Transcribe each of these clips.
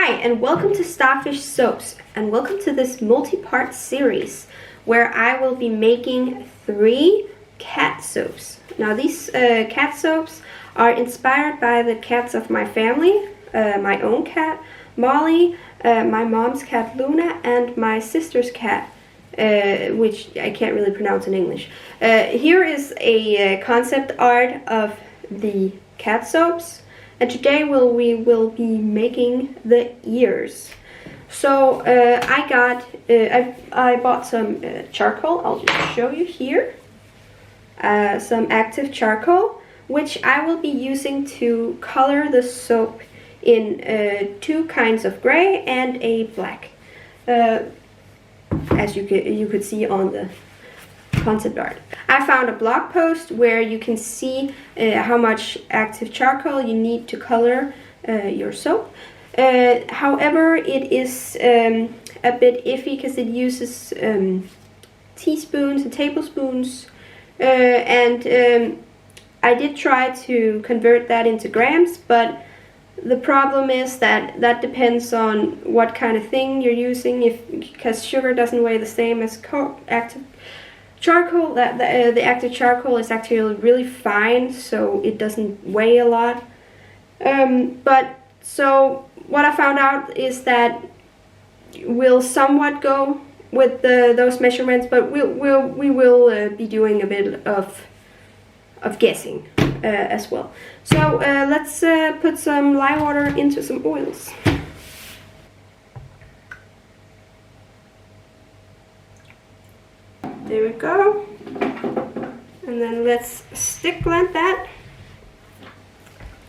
Hi, and welcome to Starfish Soaps, and welcome to this multi-part series where I will be making 3 cat soaps. Now these cat soaps are inspired by the cats of my family, my own cat, Molly, my mom's cat, Luna, and my sister's cat, which I can't really pronounce in English. Here is a concept art of the cat soaps. And today we will be making the ears. So I bought some charcoal. I'll just show you here. Some active charcoal, which I will be using to color the soap in 2 kinds of gray and a black, as you could see on the concept art. I found a blog post where you can see how much active charcoal you need to color your soap. However, it is a bit iffy because it uses teaspoons and tablespoons, and I did try to convert that into grams, but the problem is that depends on what kind of thing you're using, because sugar doesn't weigh the same as active charcoal. The active charcoal is actually really fine, so it doesn't weigh a lot. But so what I found out is that we'll somewhat go with those measurements, but we will be doing a bit of guessing as well. So let's put some lye water into some oils. There we go. And then let's stick blend that.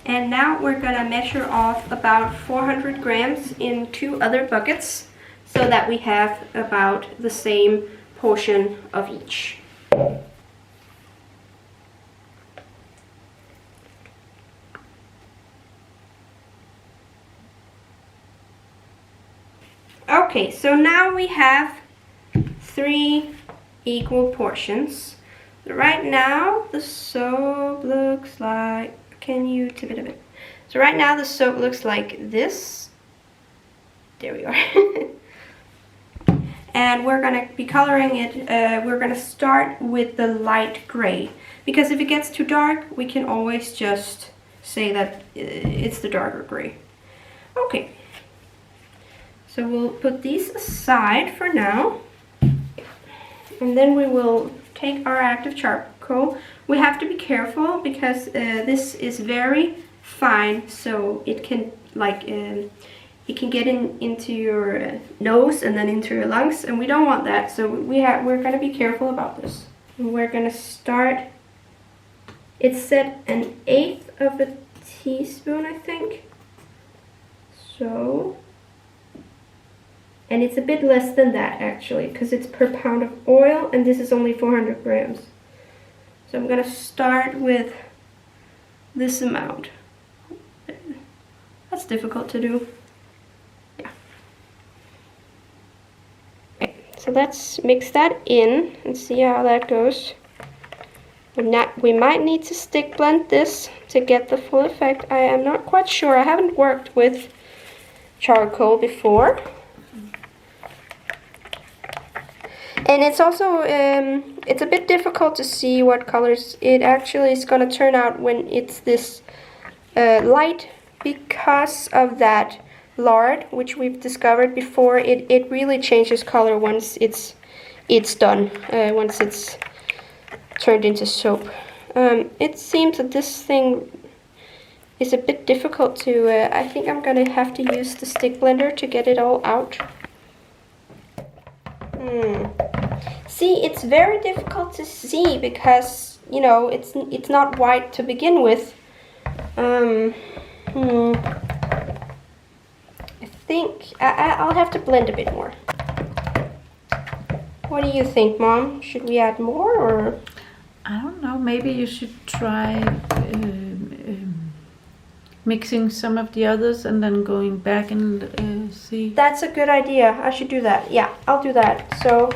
And now we're gonna measure off about 400 grams in 2 other buckets so that we have about the same portion of each. Okay, so now we have 3 equal portions. Right now the soap looks like, can you tip it a bit? So right now the soap looks like this. There we are. And we're gonna be coloring it. We're gonna start with the light gray, because if it gets too dark we can always just say that it's the darker gray. Okay, so we'll put these aside for now. And then we will take our active charcoal. We have to be careful because this is very fine, so it can it can get into your nose and then into your lungs, and we don't want that. So we're gonna be careful about this. And we're gonna start. It's set 1/8 of a teaspoon, I think. So. And it's a bit less than that actually, because it's per pound of oil, and this is only 400 grams. So I'm gonna start with this amount. That's difficult to do. Yeah. Okay, so let's mix that in and see how that goes. We might need to stick blend this to get the full effect. I am not quite sure. I haven't worked with charcoal before. And it's also, it's a bit difficult to see what colors it actually is going to turn out when it's this light, because of that lard, which we've discovered before. It really changes color once it's done, once it's turned into soap. It seems that this thing is a bit difficult to, I think I'm going to have to use the stick blender to get it all out. See, it's very difficult to see because, you know, it's not white to begin with. I think I'll have to blend a bit more. What do you think, Mom? Should we add more, or? I don't know. Maybe you should try mixing some of the others and then going back and see. That's a good idea. I should do that. Yeah, I'll do that. So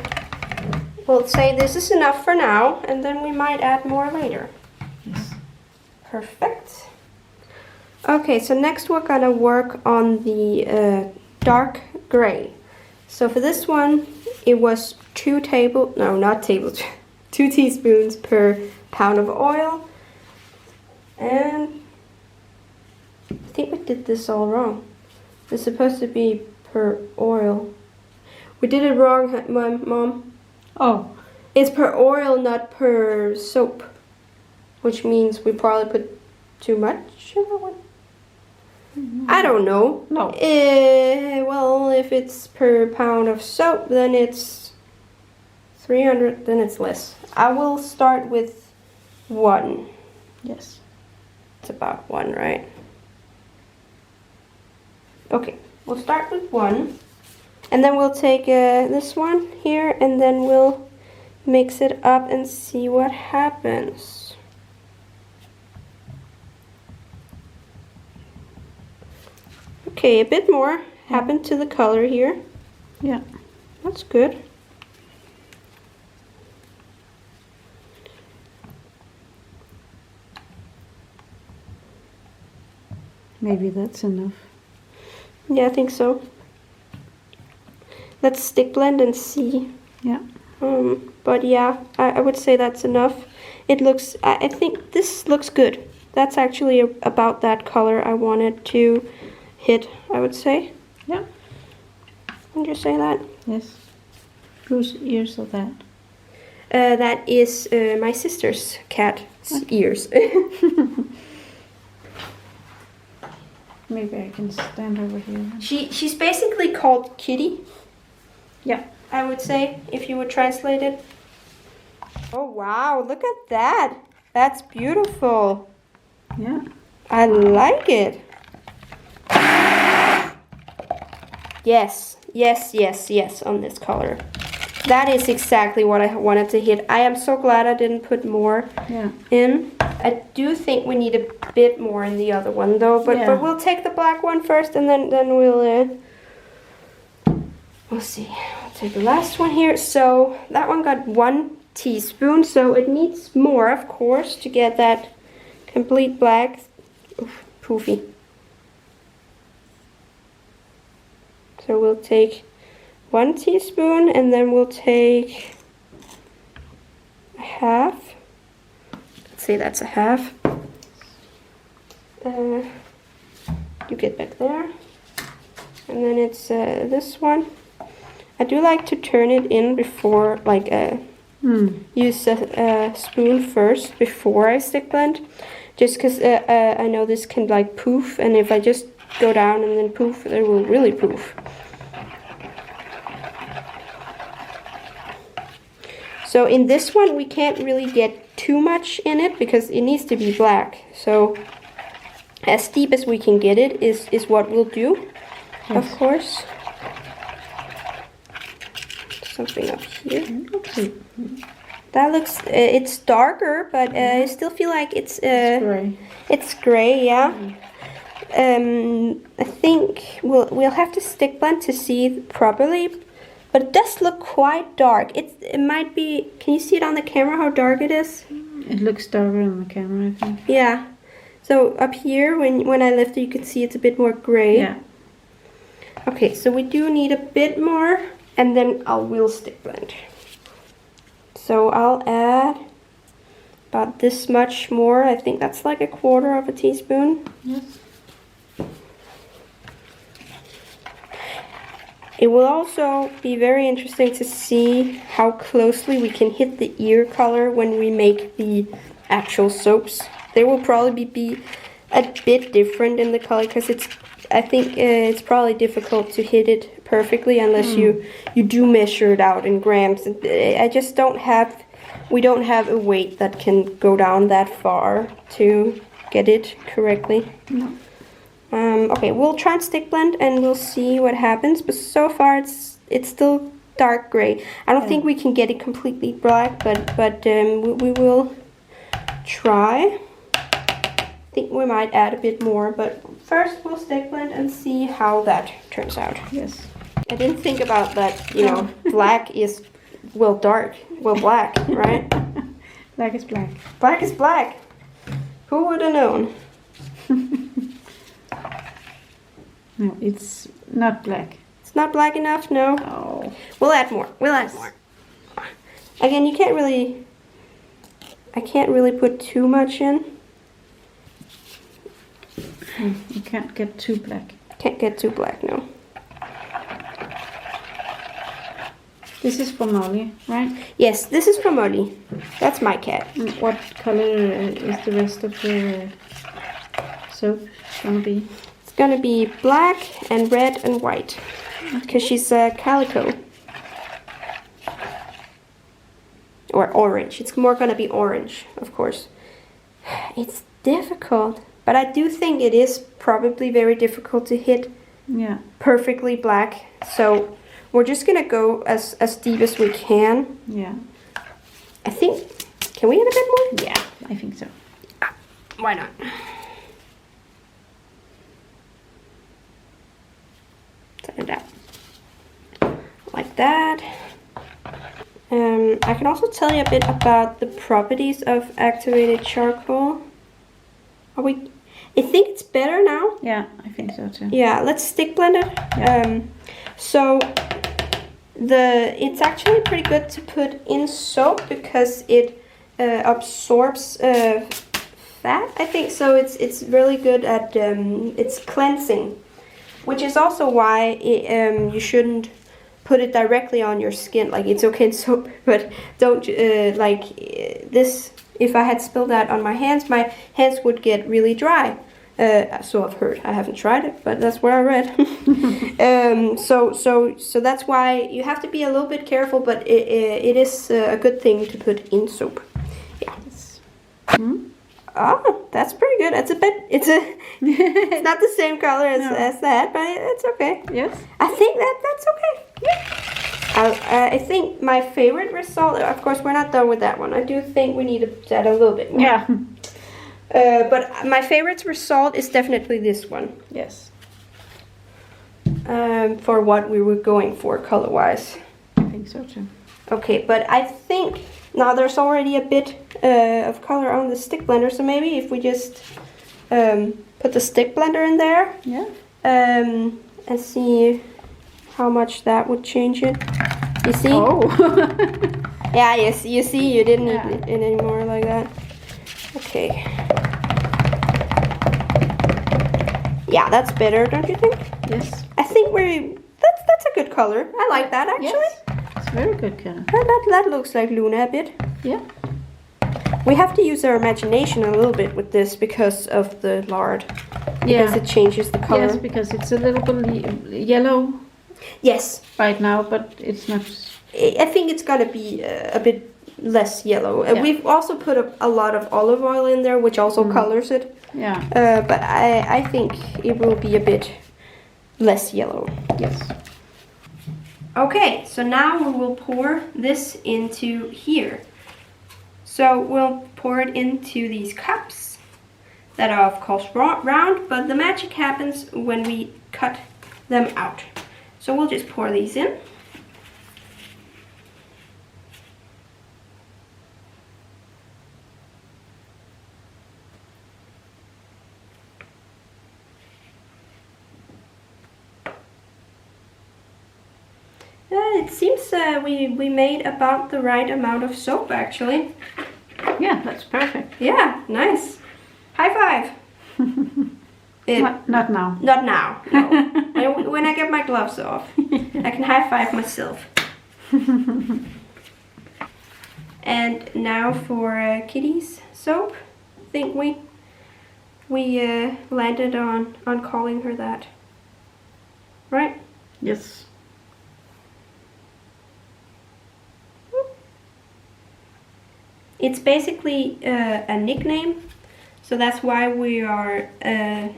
we'll say this is enough for now, and then we might add more later. Yes. Perfect. Okay, so next we're gonna work on the dark gray. So for this one, it was 2 teaspoons per pound of oil. And I think we did this all wrong. It's supposed to be per oil. We did it wrong, Mom. Oh. It's per oil, not per soap. Which means we probably put too much in that one. I don't know. No. Well, if it's per pound of soap, then it's 300, then it's less. I will start with 1. Yes. It's about 1, right? Okay, we'll start with 1. And then we'll take this one here, and then we'll mix it up and see what happens. Okay, a bit more happened to the color here. Yeah. That's good. Maybe that's enough. Yeah, I think so. Let's stick blend and see. Yeah. But yeah, I would say that's enough. It looks, I think this looks good. That's actually about that color I wanted to hit, I would say. Yeah. Would you say that? Yes. Whose ears are that? That is my sister's cat's ears. Maybe I can stand over here. She's basically called Kitty. Yeah. I would say, if you would translate it. Oh wow, look at that. That's beautiful. Yeah. I like it. Yes, yes, yes, yes on this color. That is exactly what I wanted to hit. I am so glad I didn't put more in. I do think we need a bit more in the other one though, but we'll take the black one first and then we'll see. I'll take the last one here. So that one got 1 teaspoon, so it needs more, of course, to get that complete black. Oof, poofy. So we'll take 1 teaspoon and then we'll take a half. Let's say that's a half. You get back there. And then it's this one. I do like to turn it in before, like use a spoon first before I stick blend. Just because I know this can like poof, and if I just go down and then poof, it will really poof. So in this one, we can't really get too much in it because it needs to be black. So as deep as we can get it is what we'll do, of course. Something up here. That looks, it's darker, but I still feel like it's gray. It's gray, yeah. I think we'll have to stick blend to see it properly, but it does look quite dark. It might be. Can you see it on the camera how dark it is? It looks darker on the camera, I think. Yeah. So up here, when I lift it, you can see it's a bit more gray. Yeah. Okay, so we do need a bit more, and then we'll stick blend. So I'll add about this much more. I think that's like 1/4 of a teaspoon. Yes. It will also be very interesting to see how closely we can hit the ear color when we make the actual soaps. They will probably be a bit different in the color because I think it's probably difficult to hit it perfectly unless you do measure it out in grams. I just we don't have a weight that can go down that far to get it correctly. No. Okay, we'll try and stick blend and we'll see what happens. But so far it's still dark gray. I don't think we can get it completely black, but we will try. I think we might add a bit more, but first we'll stick blend and see how that turns out. Yes. I didn't think about that, you know, black is, well, dark. Well, black, right? Black is black. Black is black. Who would have known? No, it's not black. It's not black enough, no? Oh. We'll add more. We'll add more. Again, you can't really... I can't really put too much in. You can't get too black. Can't get too black, no. This is for Molly, right? Yes, this is from Molly. That's my cat. And what color is the rest of the soap gonna be? It's gonna be black and red and white. Because she's a calico. Or orange. It's more gonna be orange, of course. It's difficult. But I do think it is probably very difficult to hit perfectly black. So we're just gonna go as deep as we can. Yeah. I think, can we add a bit more? Yeah, I think so. Why not? Like that. I can also tell you a bit about the properties of activated charcoal. I think it's better now. Yeah, I think so too. Yeah, let's stick blend it. Yeah. So it's actually pretty good to put in soap because it absorbs fat. I think so. It's really good at it's cleansing, which is also why you shouldn't put it directly on your skin. Like, it's okay in soap, but don't like this. If I had spilled that on my hands would get really dry. So I've heard. I haven't tried it, but that's what I read. So that's why you have to be a little bit careful, but it is a good thing to put in soap. Yeah. Oh, that's pretty good. It's it's not the same color as that, but it's okay. Yes. I think that's okay. Yeah. I think my favorite result, of course we're not done with that one. I do think we need to add a little bit more. Yeah. But my favorite result is definitely this one. Yes. For what we were going for color-wise. I think so too. Okay, but I think now there's already a bit of color on the stick blender, so maybe if we just put the stick blender in there. Yeah. And see how much that would change it. You see? Oh. Yeah, you see, you didn't need it in anymore like that. Okay. Yeah, that's better, don't you think? Yes. I think that's a good color. I like that actually. Yes. It's very good color. That looks like Luna a bit. Yeah. We have to use our imagination a little bit with this because of the lard. Yeah. Because it changes the color. Yes, because it's a little bit yellow. Yes. Right now, but it's not. I think it's gonna be a bit less yellow. Yeah. We've also put a lot of olive oil in there, which also colors it. Yeah. But I think it will be a bit less yellow. Yes. Okay, so now we will pour this into here. So we'll pour it into these cups that are of course round, but the magic happens when we cut them out. So we'll just pour these in. It seems we made about the right amount of soap actually. Yeah, that's perfect. Yeah, nice. High five. Not now. Not now, no. When I get my gloves off, I can high five myself. And now for Kitty's soap. I think we landed on calling her that. Right? Yes. It's basically a nickname, so that's why we are a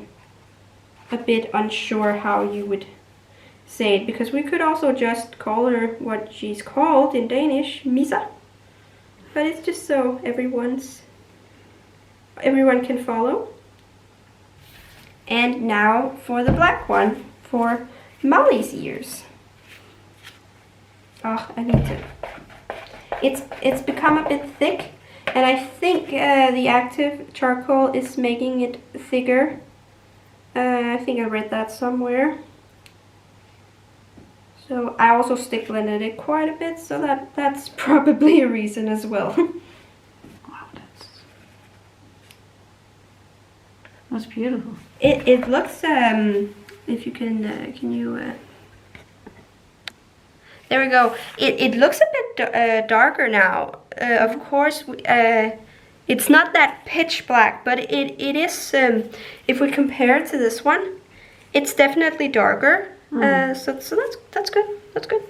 bit unsure how you would say it, because we could also just call her what she's called in Danish, Misa. But it's just so everyone can follow. And now for the black one, for Molly's ears. Oh, I need to. It's become a bit thick, and I think the active charcoal is making it thicker. I think I read that somewhere. So I also stick blended it quite a bit, so that's probably a reason as well. Wow, that's beautiful. It looks if you can you there we go. It looks a bit darker now. Of course, it's not that pitch black, but it is. If we compare it to this one, it's definitely darker. So that's good. That's good.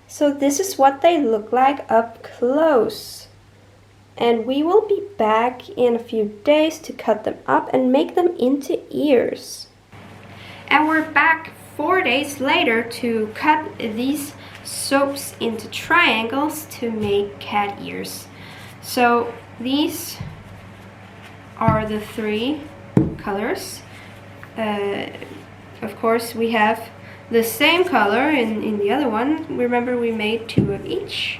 So this is what they look like up close, and we will be back in a few days to cut them up and make them into ears. And we're back 4 days later to cut these soaps into triangles to make cat ears. So these are the 3 colors. Of course, we have the same color in the other one. Remember, we made 2 of each.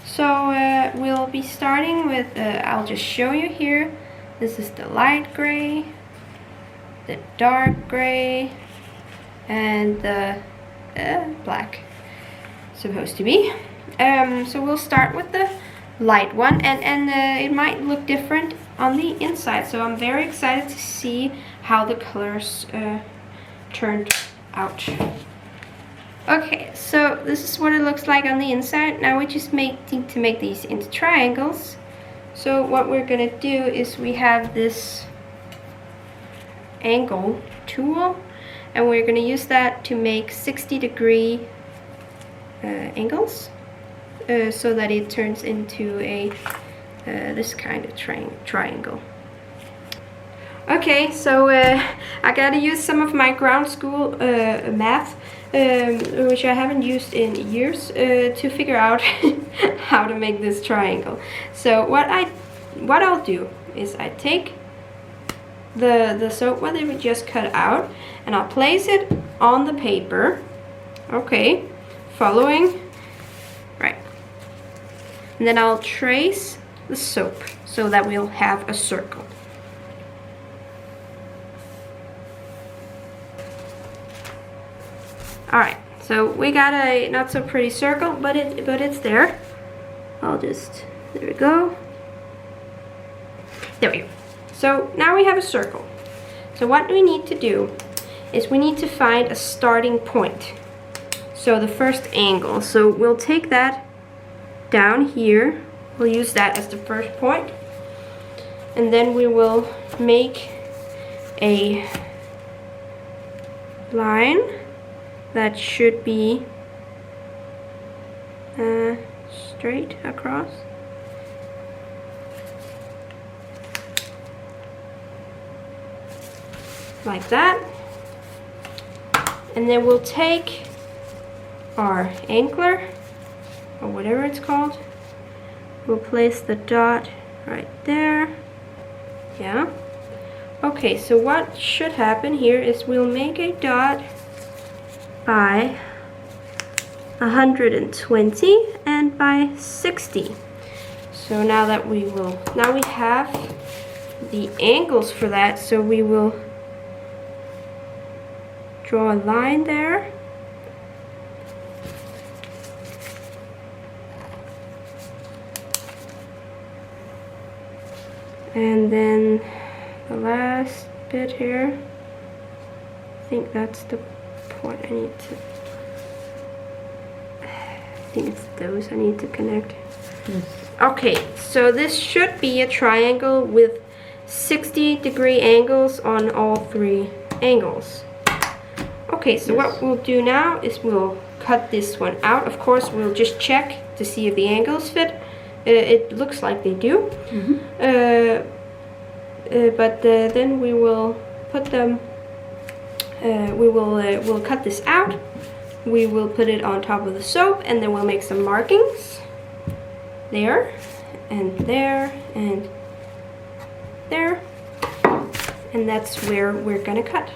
So we'll be starting with, I'll just show you here. This is the light gray, the dark gray, and the black, supposed to be. So we'll start with the light one, and it might look different on the inside. So I'm very excited to see how the colors turned out. Okay, so this is what it looks like on the inside. Now we just need to make these into triangles. So what we're gonna do is we have this angle tool, and we're gonna use that to make 60-degree angles, so that it turns into a this kind of triangle. Okay, so I gotta use some of my ground school math, which I haven't used in years, to figure out how to make this triangle. So what I'll do is I take the soap that we just cut out, and I'll place it on the paper. Okay, following, right. And then I'll trace the soap so that we'll have a circle. Alright, so we got a not so pretty circle, but it's there. There we go. There we go. So now we have a circle. So what we need to do is we need to find a starting point. So the first angle. So we'll take that down here. We'll use that as the first point. And then we will make a line that should be straight across. Like that. And then we'll take our angler, or whatever it's called. We'll place the dot right there. Yeah. Okay, so what should happen here is we'll make a dot by 120 and by 60. So now we have the angles for that, so we will draw a line there. And then the last bit here, I think that's the point I think it's those I need to connect. Yes. Okay, so this should be a triangle with 60-degree angles on all 3 angles. Okay, so what we'll do now is we'll cut this one out. Of course, we'll just check to see if the angles fit. It looks like they do. Mm-hmm. But then we will put them, we'll cut this out. We will put it on top of the soap, and then we'll make some markings. There, and there, and there. And that's where we're gonna cut.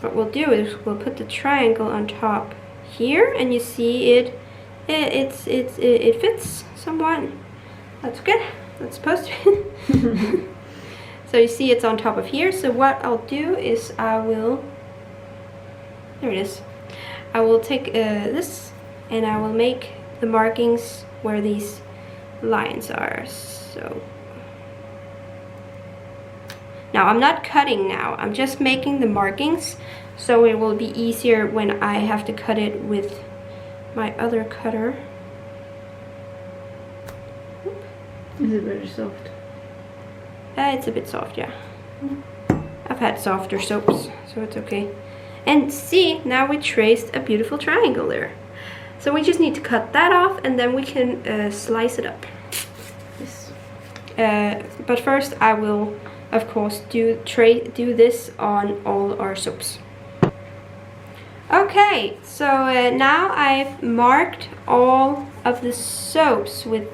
What we'll do is we'll put the triangle on top here, and you see it fits somewhat. That's good. That's supposed to be. So you see it's on top of here. So what I'll do is there it is. I will take this and I will make the markings where these lines are. So now I'm not cutting now, I'm just making the markings, so it will be easier when I have to cut it with my other cutter. Is it very soft? It's a bit soft, yeah. I've had softer soaps, so it's okay. And see, now we traced a beautiful triangle there. So we just need to cut that off and then we can slice it up. Yes. But first I will, of course, do this on all our soaps. Okay, so now I've marked all of the soaps with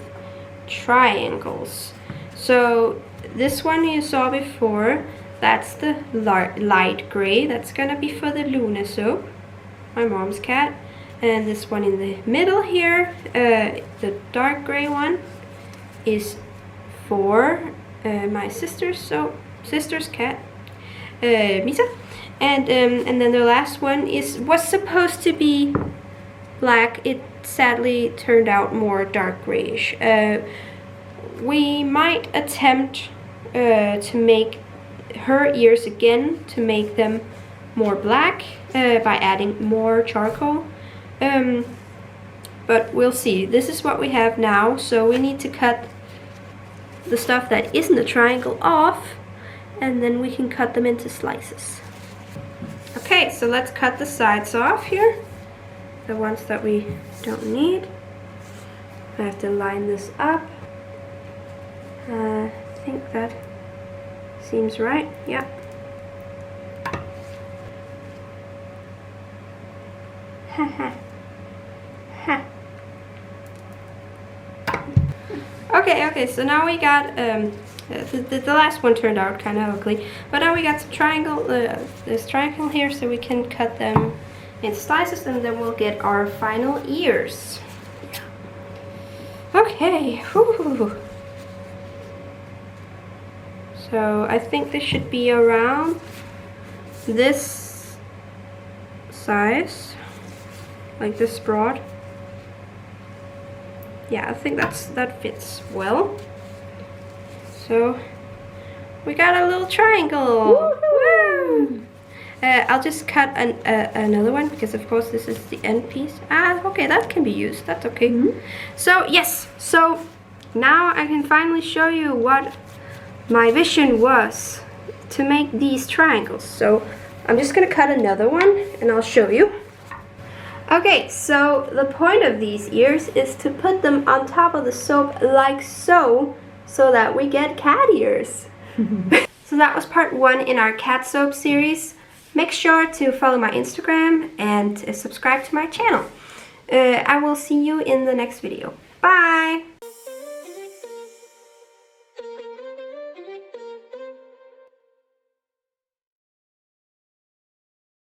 triangles. So this one you saw before, that's the light gray. That's gonna be for the Luna soap, my mom's cat. And this one in the middle here, the dark gray one, is for my sister's cat, Misa. And then the last one was supposed to be black. It sadly turned out more dark grayish. We might attempt to make her ears again, to make them more black by adding more charcoal. But we'll see. This is what we have now, so we need to cut the stuff that isn't a triangle off, and then we can cut them into slices. Okay, so let's cut the sides off here, the ones that we don't need. I have to line this up. I think that seems right. Yeah. Okay, so now we got the last one turned out kind of ugly, but now we got some this triangle here, so we can cut them in slices and then we'll get our final ears. Okay, whew. So I think this should be around this size, like this broad. Yeah, I think that fits well. So we got a little triangle. Woo! I'll just cut another one because of course this is the end piece. Okay, that can be used. That's okay. So yes, so now I can finally show you what my vision was to make these triangles. So I'm just gonna cut another one and I'll show you. Okay, so the point of these ears is to put them on top of the soap like so that we get cat ears. So that was part 1 in our cat soap series. Make sure to follow my Instagram and subscribe to my channel. I will see you in the next video. Bye!